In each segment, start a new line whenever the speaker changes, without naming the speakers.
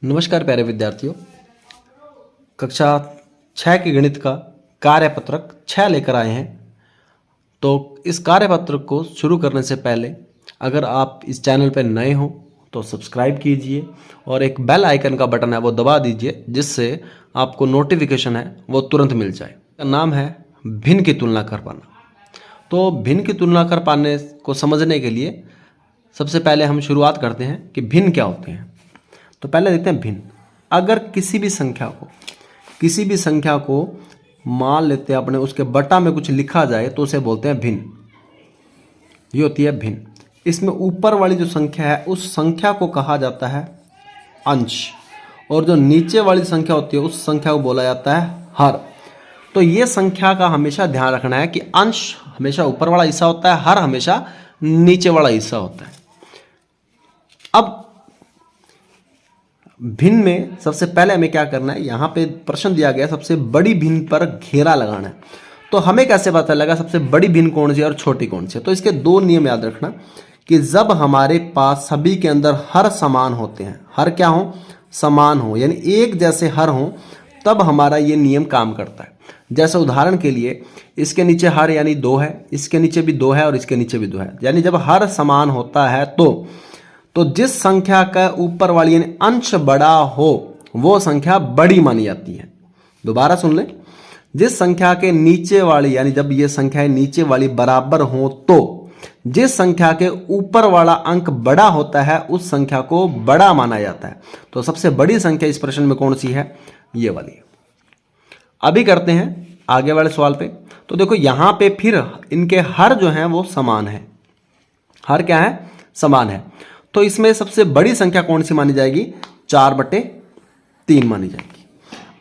नमस्कार प्यारे विद्यार्थियों। कक्षा 6 के गणित का कार्यपत्रक 6 लेकर आए हैं। तो इस कार्यपत्रक को शुरू करने से पहले अगर आप इस चैनल पर नए हो तो सब्सक्राइब कीजिए और एक बेल आइकन का बटन है वो दबा दीजिए, जिससे आपको नोटिफिकेशन है वो तुरंत मिल जाए। इसका नाम है भिन्न की तुलना कर पाना। तो भिन्न की तुलना कर पाने को समझने के लिए सबसे पहले हम शुरुआत करते हैं कि भिन्न क्या होते हैं। तो पहले देखते हैं भिन्न। अगर किसी भी संख्या को मान लेते हैं अपने, उसके बटा में कुछ लिखा जाए तो उसे बोलते हैं भिन्न। ये होती है भिन्न। इसमें ऊपर वाली जो संख्या है उस संख्या को कहा जाता है अंश, और जो नीचे वाली संख्या होती है उस संख्या को बोला जाता है हर। तो ये संख्या का हमेशा ध्यान रखना है कि अंश हमेशा ऊपर वाला हिस्सा होता है, हर हमेशा नीचे वाला हिस्सा होता है। अब भिन्न में सबसे पहले हमें क्या करना है, यहाँ पे प्रश्न दिया गया सबसे बड़ी भिन्न पर घेरा लगाना है। तो हमें कैसे पता लगा सबसे बड़ी भिन्न कौन सी है और छोटी कौन सी है? तो इसके दो नियम याद रखना कि जब हमारे पास सभी के अंदर हर समान होते हैं, हर क्या हो, समान हो, यानी एक जैसे हर हो, तब हमारा ये नियम काम करता है। जैसे उदाहरण के लिए इसके नीचे हर यानी 2 है, इसके नीचे भी 2 है और इसके नीचे भी 2 है, यानी जब हर समान होता है तो जिस संख्या का ऊपर वाली यानी अंश बड़ा हो वो संख्या बड़ी मानी जाती है। दोबारा सुन लें, जिस संख्या के नीचे वाली यानी जब ये संख्याएं नीचे वाली बराबर हो तो जिस संख्या के ऊपर वाला अंक बड़ा होता है उस संख्या को बड़ा माना जाता है। तो सबसे बड़ी संख्या इस प्रश्न में कौन सी है? ये वाली। अभी करते हैं आगे वाले सवाल पे। तो देखो यहां पे फिर इनके हर जो है वो समान है। हर क्या है? समान है। तो इसमें सबसे बड़ी संख्या कौन सी मानी जाएगी? 4/3 मानी जाएगी।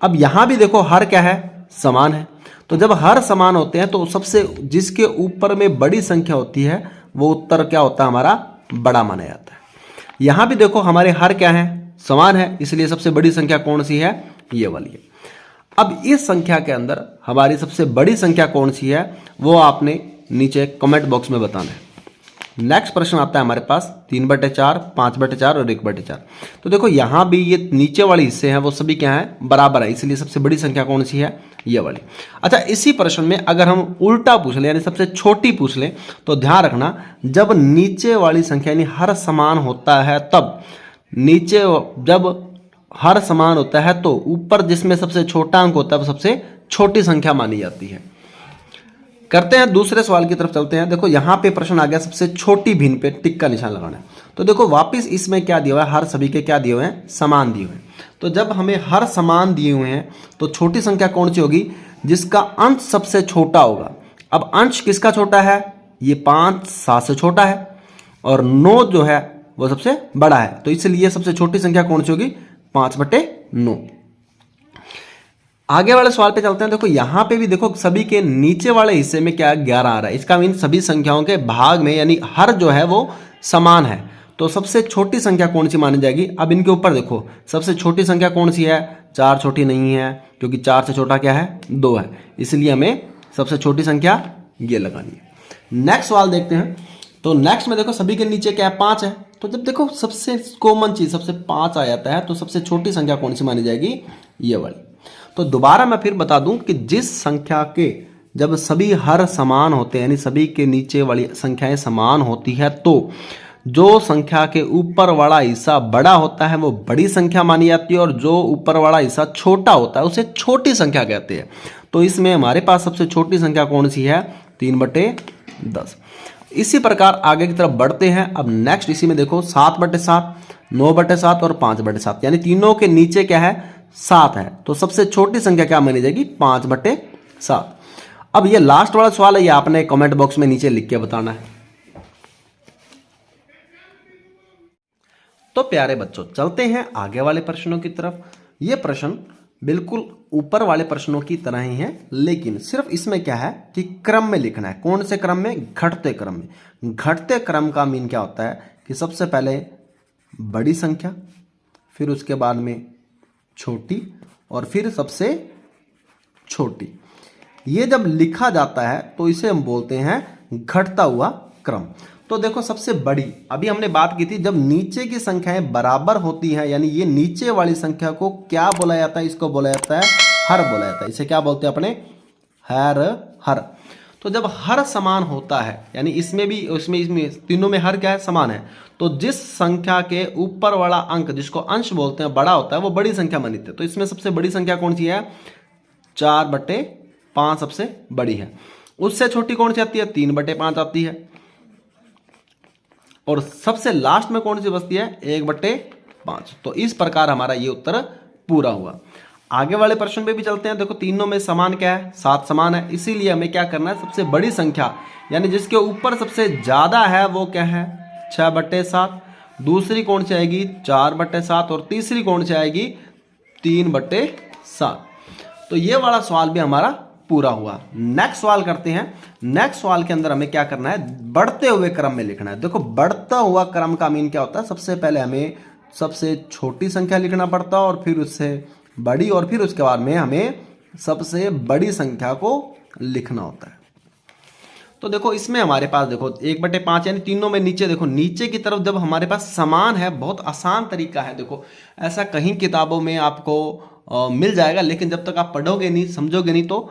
अब यहां भी देखो हर क्या है? समान है। तो जब हर समान होते हैं तो सबसे जिसके ऊपर में बड़ी संख्या होती है वो उत्तर क्या होता है? हमारा बड़ा माना जाता है। यहां भी देखो हमारे हर क्या है? समान है, इसलिए सबसे बड़ी संख्या कौन सी है? ये वाली है। अब इस संख्या के अंदर हमारी सबसे बड़ी संख्या कौन सी है वो आपने नीचे कमेंट बॉक्स में बताना है। नेक्स्ट प्रश्न आता है हमारे पास 3/4, 5/4 और 1/4। तो देखो यहां भी ये नीचे वाले हिस्से हैं वो सभी क्या है? बराबर है, इसलिए सबसे बड़ी संख्या कौन सी है? ये वाली। अच्छा, इसी प्रश्न में अगर हम उल्टा पूछ लें यानी सबसे छोटी पूछ लें तो ध्यान रखना, जब नीचे वाली संख्या यानी हर समान होता है तब नीचे जब हर समान होता है तो ऊपर जिसमें सबसे छोटा अंक होता है वो सबसे छोटी संख्या मानी जाती है। करते हैं दूसरे सवाल की तरफ चलते हैं। देखो यहाँ पे प्रश्न आ गया सबसे छोटी भिन्न पे टिक का निशान लगाना है। तो देखो वापस इसमें क्या दिया हुआ है? हर सभी के क्या दिए हुए हैं? समान दिए हुए हैं। तो जब हमें हर समान दिए हुए हैं तो छोटी संख्या कौन सी होगी? जिसका अंश सबसे छोटा होगा। अब अंश किसका छोटा है? ये 5 7 से छोटा है और 9 जो है वो सबसे बड़ा है। तो इसलिए सबसे छोटी संख्या कौन सी होगी? 5/9। आगे वाले सवाल पे चलते हैं। देखो यहां पे भी देखो सभी के नीचे वाले हिस्से में क्या 11 आ रहा है। इसका मीन सभी संख्याओं के भाग में यानी हर जो है वो समान है। तो सबसे छोटी संख्या कौन सी मानी जाएगी? अब इनके ऊपर देखो सबसे छोटी संख्या कौन सी है? 4 छोटी नहीं है, क्योंकि 4 से छोटा क्या है? 2 है, इसलिए हमें सबसे छोटी संख्या ये लगानी है। नेक्स्ट सवाल देखते हैं। तो नेक्स्ट में देखो सभी के नीचे क्या है? 5 है। तो जब देखो सबसे कॉमन चीज सबसे 5 आ जाता है तो सबसे छोटी संख्या कौन सी मानी जाएगी? ये वाली। तो दोबारा मैं फिर बता दूं कि जिस संख्या के जब सभी हर समान होते हैं यानी सभी के नीचे वाली संख्याएं समान होती है तो जो संख्या के ऊपर वाला हिस्सा बड़ा होता है वो बड़ी संख्या मानी जाती है और जो ऊपर वाला हिस्सा छोटा होता है उसे छोटी संख्या कहते हैं। तो इसमें हमारे पास सबसे छोटी संख्या कौन सी है? 3/10। इसी प्रकार आगे की तरफ बढ़ते हैं। अब नेक्स्ट इसी में देखो 7/7, 9/7 और 5/7, यानी तीनों के नीचे क्या है? 7 है। तो सबसे छोटी संख्या क्या मानी जाएगी? 5/7। अब ये लास्ट वाला सवाल है, ये आपने कमेंट बॉक्स में नीचे लिख के बताना है। तो प्यारे बच्चों चलते हैं आगे वाले प्रश्नों की तरफ। ये प्रश्न बिल्कुल ऊपर वाले प्रश्नों की तरह ही है, लेकिन सिर्फ इसमें क्या है कि क्रम में लिखना है। कौन से क्रम में? घटते क्रम में। घटते क्रम का मीन क्या होता है कि सबसे पहले बड़ी संख्या, फिर उसके बाद में छोटी और फिर सबसे छोटी। ये जब लिखा जाता है तो इसे हम बोलते हैं घटता हुआ क्रम। तो देखो सबसे बड़ी, अभी हमने बात की थी जब नीचे की संख्याएं बराबर होती हैं, यानी ये नीचे वाली संख्या को क्या बोला जाता है, इसको बोला जाता है हर बोला जाता है। इसे क्या बोलते हैं अपने, हर। तो जब हर समान होता है, यानी इसमें भी इसमें तीनों में हर क्या है, समान है, तो जिस संख्या के ऊपर वाला अंक जिसको अंश बोलते हैं बड़ा होता है वो बड़ी संख्या मानी जाती है। तो इसमें सबसे बड़ी संख्या कौन सी है, 4/5 सबसे बड़ी है। उससे छोटी कौन सी आती है, 3/5 आती है। और सबसे लास्ट में कौन सी बचती है, 1/5। तो इस प्रकार हमारा ये उत्तर पूरा हुआ। आगे वाले प्रश्न पे भी चलते हैं। देखो तीनों में समान क्या है, 7 समान है, इसीलिए हमें क्या करना है, सबसे बड़ी संख्या यानी जिसके ऊपर सबसे ज्यादा है वो क्या है, 6/7। दूसरी कौन सी आएगी, 4/7। और तीसरी कौन सी आएगी, 3/7। तो ये वाला सवाल भी हमारा पूरा हुआ। नेक्स्ट सवाल करते हैं। नेक्स्ट सवाल के अंदर हमें क्या करना है, बढ़ते हुए क्रम में लिखना है। देखो बढ़ता हुआ क्रम का मीन क्या होता है, सबसे पहले हमें सबसे छोटी संख्या लिखना पड़ता है और फिर उससे बड़ी, और फिर उसके बाद में हमें सबसे बड़ी संख्या को लिखना होता है। तो देखो इसमें हमारे पास देखो 1/5 यानी तीनों में नीचे, देखो नीचे की तरफ जब हमारे पास समान है, बहुत आसान तरीका है। देखो ऐसा कहीं किताबों में आपको मिल जाएगा, लेकिन जब तक आप पढ़ोगे नहीं, समझोगे नहीं, तो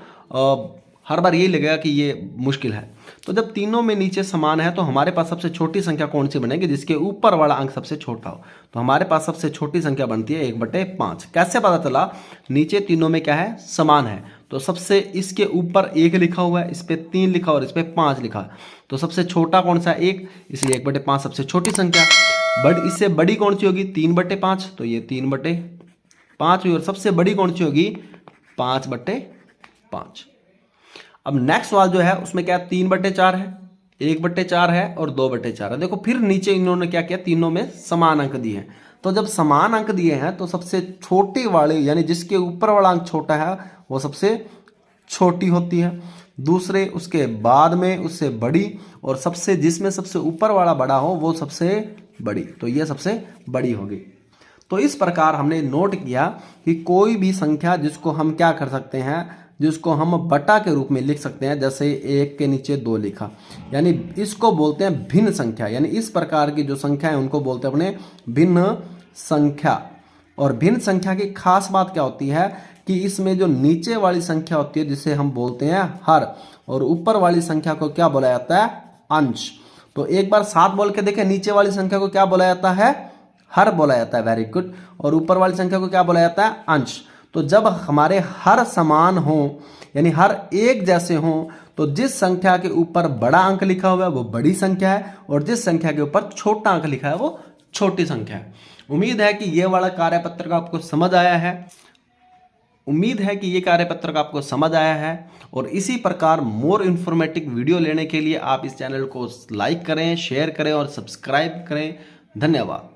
हर बार यही लगेगा कि ये मुश्किल है। तो जब तीनों में नीचे समान है तो हमारे पास सबसे छोटी संख्या कौन सी बनेगी, जिसके ऊपर वाला अंक सबसे छोटा हो। तो हमारे पास सबसे छोटी संख्या बनती है 1/5। कैसे पता चला, नीचे तीनों में क्या है, समान है, तो सबसे इसके ऊपर 1 लिखा हुआ है, इस पे 3 लिखा और इस पे 5 लिखा, तो सबसे छोटा कौन सा, 1, इसलिए 1/5 सबसे छोटी संख्या। बट इससे बड़ी कौन सी होगी, 3/5, तो ये 3/5 हुई। और सबसे बड़ी कौन सी होगी, 5/5। अब नेक्स्ट सवाल जो है उसमें क्या, 3/4 है, 1/4 है और 2/4 है। देखो फिर नीचे इन्होंने क्या किया, तीनों में समान अंक दिए हैं। तो जब समान अंक दिए हैं तो सबसे छोटे वाले यानी जिसके ऊपर वाला अंक छोटा है वो सबसे छोटी होती है, दूसरे उसके बाद में उससे बड़ी, और सबसे जिसमें सबसे ऊपर वाला बड़ा हो वो सबसे बड़ी, तो ये सबसे बड़ी होगी। तो इस प्रकार हमने नोट किया कि कोई भी संख्या जिसको हम क्या कर सकते हैं, जिसको हम बटा के रूप में लिख सकते हैं, जैसे 1 के नीचे 2 लिखा, यानी इसको बोलते हैं भिन्न संख्या। यानी इस प्रकार की जो संख्या है उनको बोलते हैं अपने भिन्न संख्या। और भिन्न संख्या की खास बात क्या होती है कि इसमें जो नीचे वाली संख्या होती है जिसे हम बोलते हैं हर, और ऊपर वाली संख्या को क्या बोला जाता है, अंश। तो एक बार 7 बोल के देखें, नीचे वाली संख्या को क्या बोला जाता है, हर बोला जाता है, वेरी गुड। और ऊपर वाली संख्या को क्या बोला जाता है, अंश। तो जब हमारे हर समान हो यानी हर एक जैसे हो, तो जिस संख्या के ऊपर बड़ा अंक लिखा हुआ है वो बड़ी संख्या है, और जिस संख्या के ऊपर छोटा अंक लिखा है वो छोटी संख्या है। उम्मीद है कि ये वाला कार्यपत्र आपको समझ आया है। और इसी प्रकार मोर इन्फॉर्मेटिव वीडियो लेने के लिए आप इस चैनल को लाइक करें, शेयर करें और सब्सक्राइब करें। धन्यवाद।